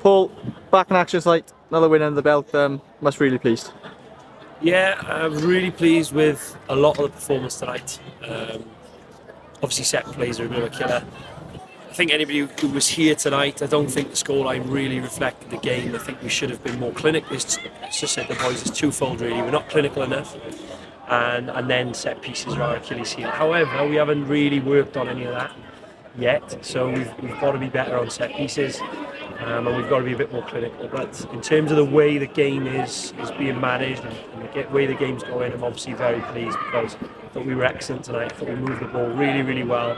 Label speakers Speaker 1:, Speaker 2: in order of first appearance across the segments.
Speaker 1: Paul, back in action tonight, another win under the belt. Must be really pleased.
Speaker 2: Yeah, I'm really pleased with a lot of the performance tonight. Obviously, set plays are a bit of a killer. I think anybody who was here tonight, I don't think the scoreline really reflected the game. I think we should have been more clinical. It's just said the boys, it's twofold really. We're not clinical enough, and then set pieces are our Achilles heel. However, we haven't really worked on any of that yet, so we've got to be better on set pieces, and we've got to be a bit more clinical. But in terms of the way the game is being managed and the way the game's going, I'm obviously very pleased because I thought we were excellent tonight. I thought we moved the ball really, really well.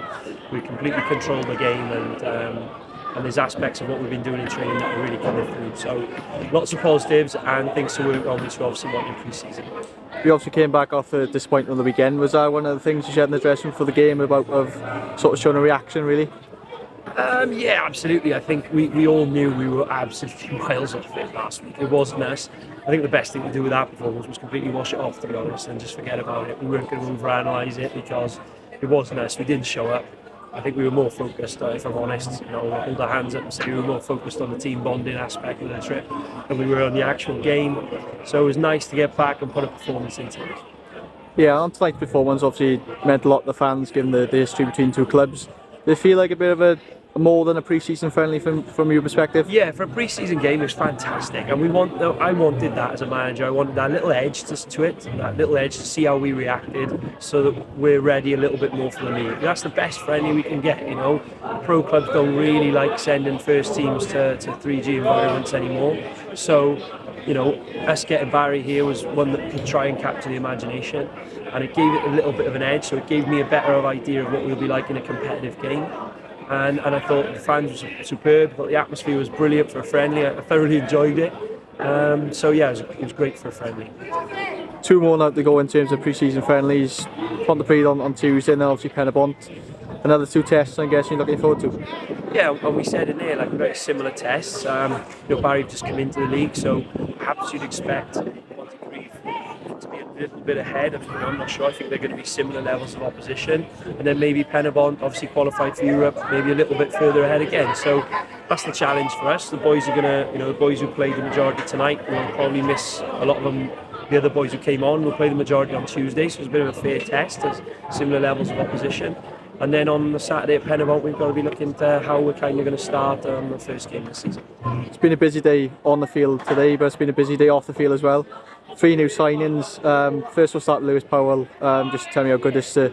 Speaker 2: We completely controlled the game, and there's aspects of what we've been doing in training that are really coming through. So lots of positives and things to work on, which we obviously want in pre-season.
Speaker 1: We obviously came back off a disappointment on the weekend. Was that one of the things you said in the dressing room for the game about sort of showing a reaction really?
Speaker 2: Yeah, absolutely. I think we all knew we were absolutely miles off it last week. It wasn't us. I think the best thing to do with that performance was completely wash it off, to be honest, and just forget about it. We weren't going to overanalyse it because it wasn't us. We didn't show up. I think we were more focused, if I'm honest, hold our hands up and say we were more focused on the team bonding aspect of the trip than we were on the actual game. So it was nice to get back and put a performance into it.
Speaker 1: Yeah, on tonight's performance obviously meant a lot to the fans given the history between two clubs. Did it feel like a bit of a more than a pre-season friendly from your perspective?
Speaker 2: Yeah, for a pre-season game it was fantastic, and I wanted that as a manager. I wanted that little edge to it, that little edge to see how we reacted, so that we're ready a little bit more for the league. That's the best friendly we can get. Pro clubs don't really like sending first teams to 3G environments anymore. So, us getting Barry here was one that could try and capture the imagination, and it gave it a little bit of an edge. So it gave me a better idea of what we'll be like in a competitive game. And I thought the fans were superb. I thought the atmosphere was brilliant for a friendly. I thoroughly enjoyed it. So yeah, it was great for a friendly.
Speaker 1: Two more now to go in terms of pre-season friendlies. Pontypridd on Tuesday, and then obviously Penabont. Another two tests, I'm guessing you're looking forward to.
Speaker 2: Yeah, and we said in there like very similar tests. Barry just come into the league, so perhaps you'd expect Pontypridd to be a little bit ahead. I'm not sure. I think they're going to be similar levels of opposition, and then maybe Penabont obviously qualified for Europe, maybe a little bit further ahead again. So that's the challenge for us. The boys are going to, the boys who played the majority tonight will probably miss a lot of them. The other boys who came on will play the majority on Tuesday, so it's a bit of a fair test as similar levels of opposition. And then on the Saturday at Penabont, we've got to be looking at how we're kind of going to start on the first game of the season.
Speaker 1: It's been a busy day on the field today, but it's been a busy day off the field as well. 3 new signings. First we'll start with Lewis Powell. Just tell me how good it is to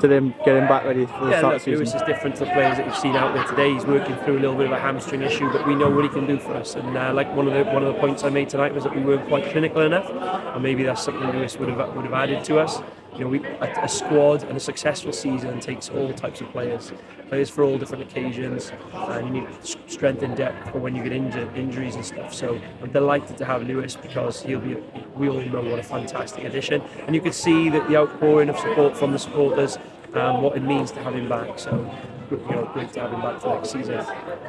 Speaker 1: them getting back ready for the start of the season.
Speaker 2: Lewis is different to the players that you've seen out there today. He's working through a little bit of a hamstring issue, but we know what he can do for us. And like one of the points I made tonight was that we weren't quite clinical enough, and maybe that's something Lewis would have added to us. A squad and a successful season takes all types of players for all different occasions, and you need strength and depth for when you get injuries and stuff. So I'm delighted to have Lewis because we all know what a fantastic addition, and you could see that the outpouring of support from the supporters, what it means to have him back. So great to have him back for next season.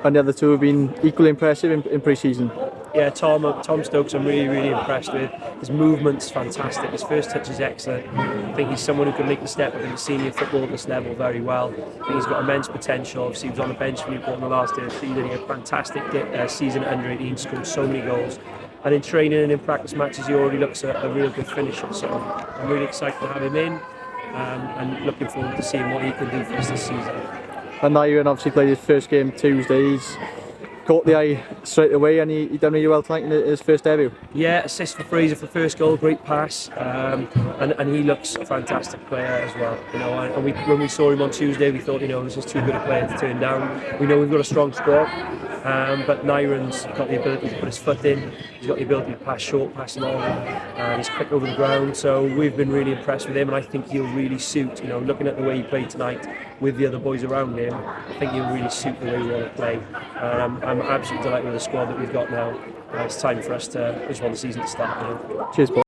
Speaker 1: And the other two have been equally impressive in pre-season.
Speaker 2: Yeah, Tom Stokes I'm really, really impressed with. His movement's fantastic, his first touch is excellent. I think he's someone who can make the step up in senior football at this level very well. I think he's got immense potential. Obviously he was on the bench for Newport in the last day of the season. He had a fantastic season at under 18, scored so many goals. And in training and in practice matches he already looks a real good finisher. So I'm really excited to have him in, and looking forward to seeing what he can do for us this season.
Speaker 1: And Nyron obviously played his first game Tuesday. He's caught the eye straight away, and he done really well tonight in his first debut. Yeah,
Speaker 2: assist for Fraser for the first goal, great pass, and he looks a fantastic player as well. And when we saw him on Tuesday, we thought, this is too good a player to turn down. We know we've got a strong squad, but Nyron's got the ability to put his foot in. He's got the ability to pass short, pass long, and he's quick over the ground. So we've been really impressed with him, and I think he'll really suit. Looking at the way he played tonight with the other boys around him, I think he'll really suit the way we want to play. I'm absolutely delighted with the squad that we've got now. It's time for us to just want the season to start.
Speaker 1: Cheers, Paul.